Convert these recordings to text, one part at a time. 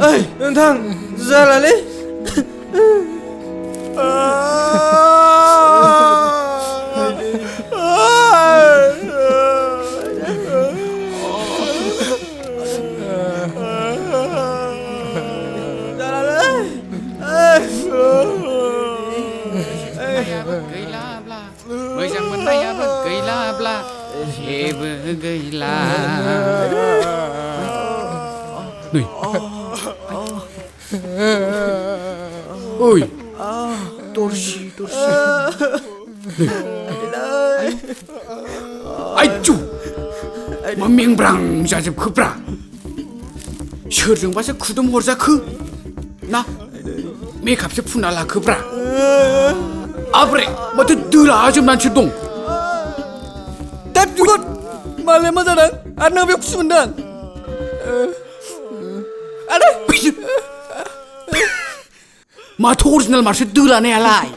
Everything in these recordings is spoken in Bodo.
ओइ नोंथां जालालै मोजां मोननायाबो गैलाब्ला जेबो गैला नै ओइ दरसि नै आइचु मा मेंब्रां जाजोबखोब्रा सोरजोंबासो खुदुम हरजाखो ना मेकआपसो फुनना लाखोब्रा आब्रे माथो दोलाजोबनानैसो दं दा जुगत मालाय मा जादों आरो नों बेयाव खुसि मोनदों आरो माथो अरिजिनेल मारसो दोलानायालाय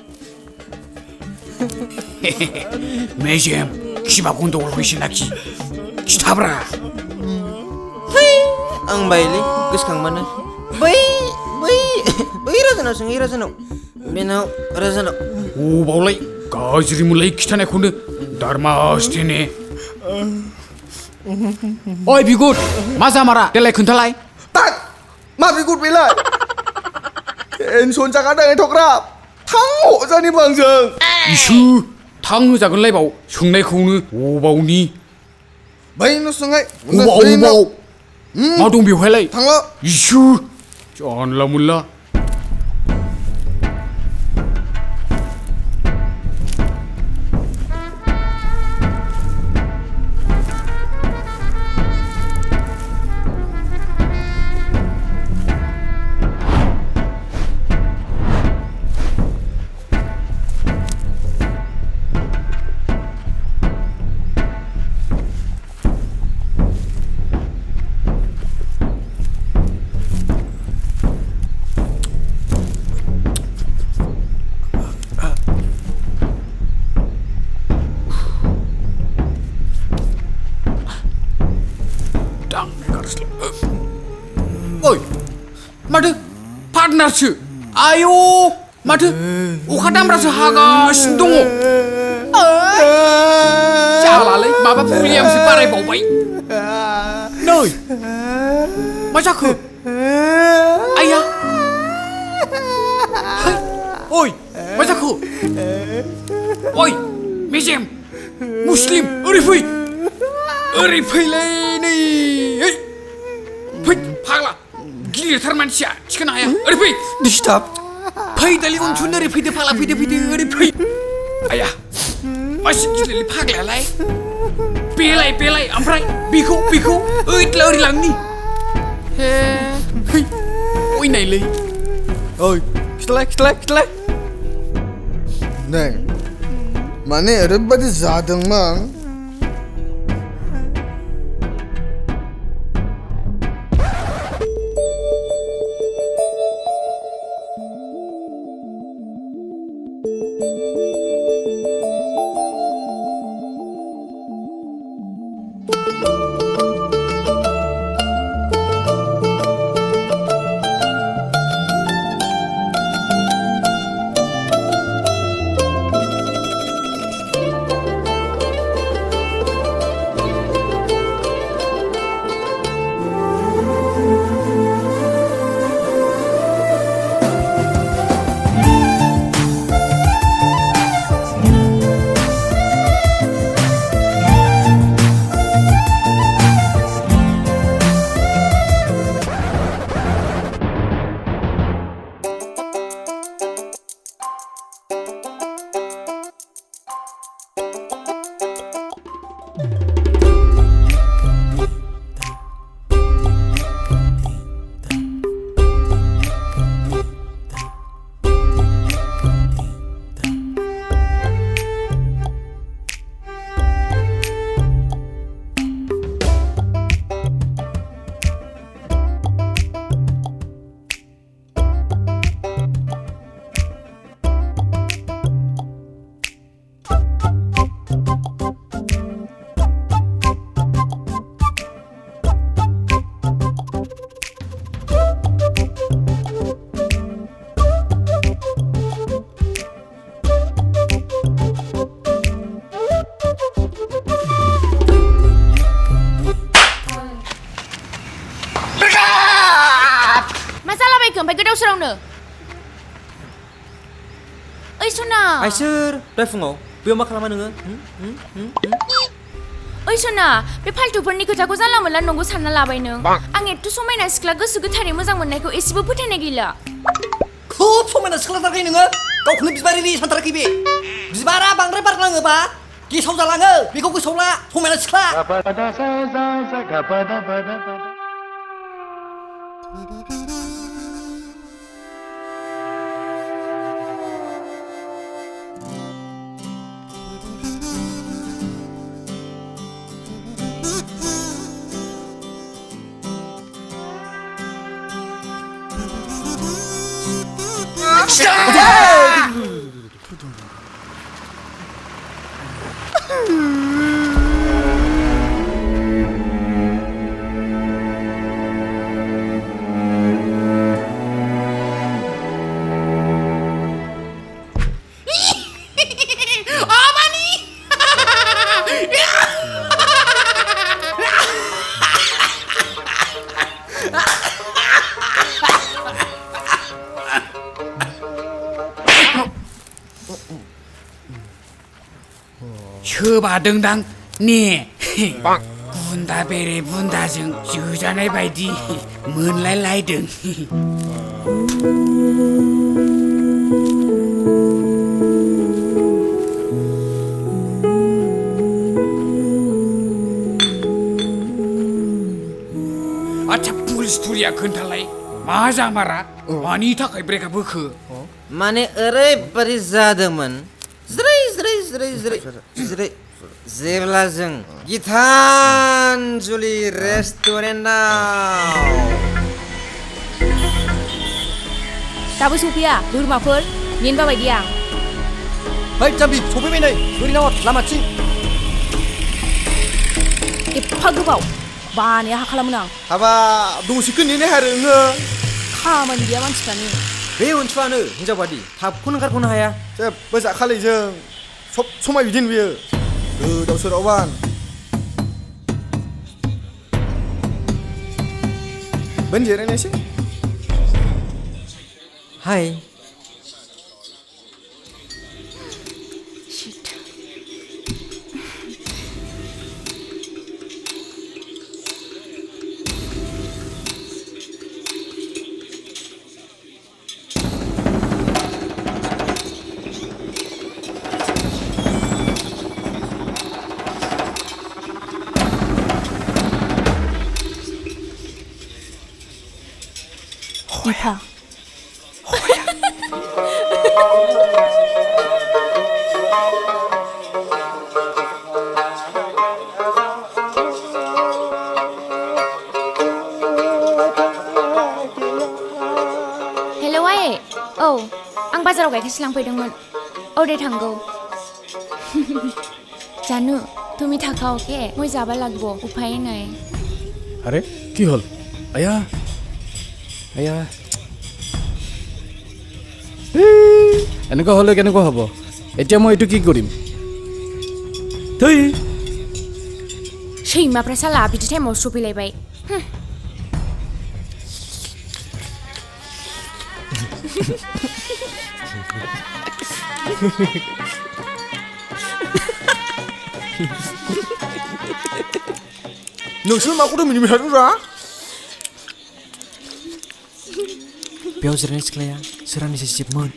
मेजेम खिबा गन्डगल फैसोनाखि खिथाब्रा आं बायोलै गोसोखांबानो बै राजानाव सों राजानाव बेनाव राजानाव अबावलाय गाज्रि मोनलाय खिथानायखौनो दारमासथेने ओइ बिगुर मा जामारा देलाय खोन्थालाय तात मा बिगुर बेलाय टेनसन जागारदों एथ'ग्राब थां हजानिबो आंजों इसु थां होजागोनलायबाव सोंनायखौनो अबावनि बै न' सोंहाय अबाव मा दं बेवहायलाय थांल' इसु जानला मोनला माथो पार्टनारसो आयौ माथो अखा दामब्रासो हागासिनो दङ जालालै माबा भलियामसो बारायबावबाय नै मा जाखो आइया ओइ मा जाखो ओइ मेजेम मुस्लिम ओरै फैलै नै फै फाग्ला गिलिरथार मानसिया थिखोनो हाया ओरै फै डिस्टार्ब फै दालि उनसुन ओरै फैदो फाग्ला फैदो ओरै फै आया मासि गिलिरलै फाग्लायालाय बेलाय ओमफ्राय बेखौ ओरै लांनि हे फै ओइ नायलै ओइ खिथालाय नै माने ओरैबायदि जादोंमोन गोदाव सोरावनो ओइ सना आइसोर दहाय फुङाव बेयाव मा खालामा नोङो ओइ सना बे फाल्थुफोरनि खोथाखौ जानला मोनला नंगौ सानना लाबाय नों आं एथ' समायना सिख्ला गोसो गोथारै मोजां मोननायखौ एसेबो फोथायनाय गैला खुब समायना सिख्लाथारखै नोङो गावखौनो बिबारि सानथाराखै बे बिबारा बांद्राय बारनाङोबा गेसाव जालाङो बेखौ गोसोआव ला समायना सिख्ला सोबादोंदां ने बुन्दा बेरे बुन्दाजों जोजानाय बायदि मोनलायलायदों आच्छा फुल स्ट'रिया खोन्थालाय मा जामारा मानि थाखाय ब्रेकआप होखो माने ओरैबादि जादोंमोन ज्रै ज्रै ज्रै ज्रै ज्रै जेब्ला जों गितानजलि रेस्टुरेन्टआव दाबो सफैया बोरमाफोर नेनबा बायदि आं है जाम्बि सफैबाय नै ओरै नाहर लामाथिं एफा गोबाव बानाया हा खालामो आं हाबा दसेखौ नेनो हारो नोङो खामानि गैया मानसिफ्रानो बे उनथुआनो हिनजाव बादि थाबखौनो ओंखारख'नो हाया जेबो जाखालै जों सब समाय बिदिनो बियो गोदाव सोरावबान बोन जिरायनायसै हाय Deepa. Hello आइ औ आं बाजाराव गाइखेरसो लांफैदोंमोन औ दे थांगौ जानू তুমি থাকাও কে মই যাব লাগিব উপায় নাই আরে কি হল আয়া আয়া এনেকুৱা হলে কেনেকুৱা হ'ব এতিয়া মই এইটো কি কৰিম থৈ सैमाफ्रा साला बिदि टाइमाव सफैलायबाय नोंसोर माखौथ' मिनिबाय थादोंरा बेयाव जिरायनाय सिख्लाया सोरांनिसो जिबमोन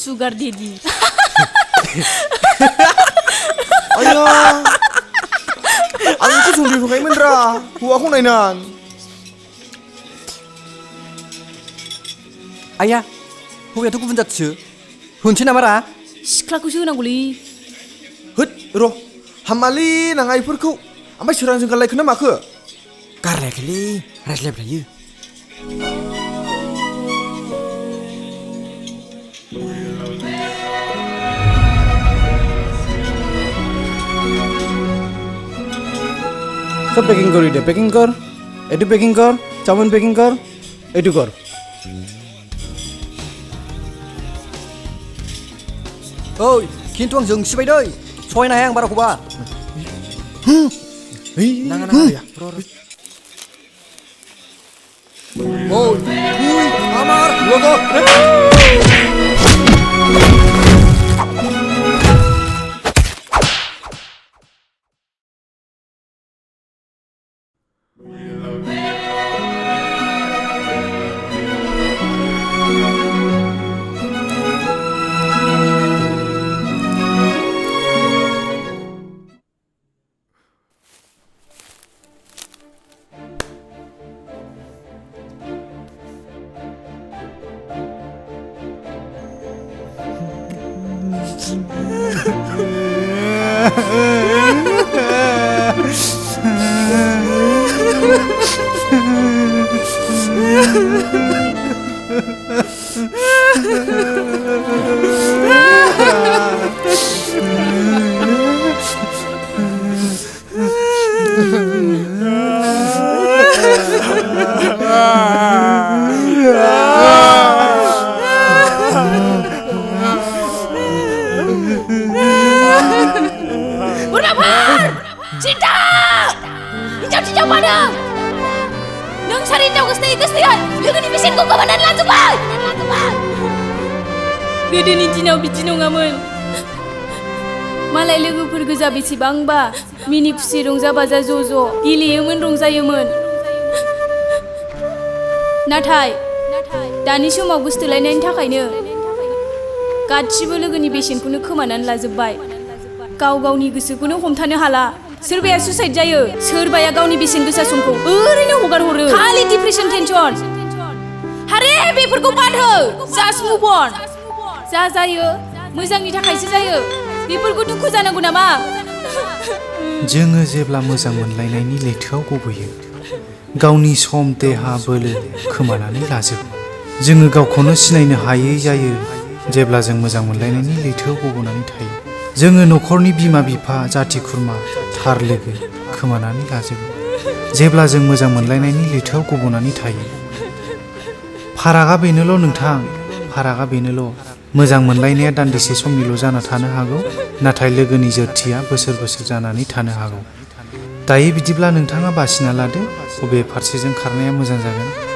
सुगार डेडि आया आंथ' संदेरखायोमोनरा हौवाखौ नायनान आया हौवायाथ' गुबुन जाथिसो होनसै नामारा सिख्लाखौसो होनांगौलै होद र' हामालै नाङा इफोरखौ ओमफ्राय सोरांजों गारलायखो ना माखो गारलायाखैलै रायज्लायबाय थायो সব পেকিং কৰি দে পেকিং কৰ এইটো পেকিং কৰ চাওমিন পেকিং কৰ এইটো কৰ ओइ खिन्थु आं जोंसिबाय दै सहायनो हाया आं बाराखौबा नाङा नाङा ओइ गोदोनि दिनाव बिदि नङामोन मालाय लोगोफोर गोजा बेसेबांबा मिनि खुसि रंजा बाजा ज' गेलेयोमोन रंजायोमोन नाथाय दानि समाव गोसोथोलायनायनि थाखायनो गासिबो लोगोनि बेसेनखौनो खोमानानै लाजोबबाय गाव गावनि गोसोखौनो हमथानो हाला सोरबाया सुसाइड जायो सोरबाया गावनि बेसेन गोसा समखौ ओरैनो हगार हरो खालि डिप्रेसन टेनसन हारे बेफोरखौ बाद हो जास्ट मुभ अन जा जायो मोजांनि थाखायसो जायो बेफोरखौ दुखु जानांगौ नामा जोङो जेब्ला मोजां मोनलायनायनि लैथोआव गबोयो गावनि सम देहा बोलो खोमानानै लाजोबो जोङो गावखौनो सिनायनो हायै जायो जेब्ला जों मोजां मोनलायनायनि लैथोआव गबोनानै थायो जोङो न'खरनि बिमा बिफा जाथि खुरमा थार लोगो खोमानानै लाजोबो जेब्ला जों मोजां मोनलायनायनि लैथोआव गबोनानै थायो फारागा बेनोल' नोंथां फारागा बेनोल' मोजां मोनलायनाया दान्दिसे समनिल' जाना थानो हागौ नाथाय लोगोनि जोरथिया बोसोर बोसोर जानानै थानो हागौ दायो बिदिब्ला नोंथाङा बासिना लादो बबे फारसेजों खारनाया मोजां जागोन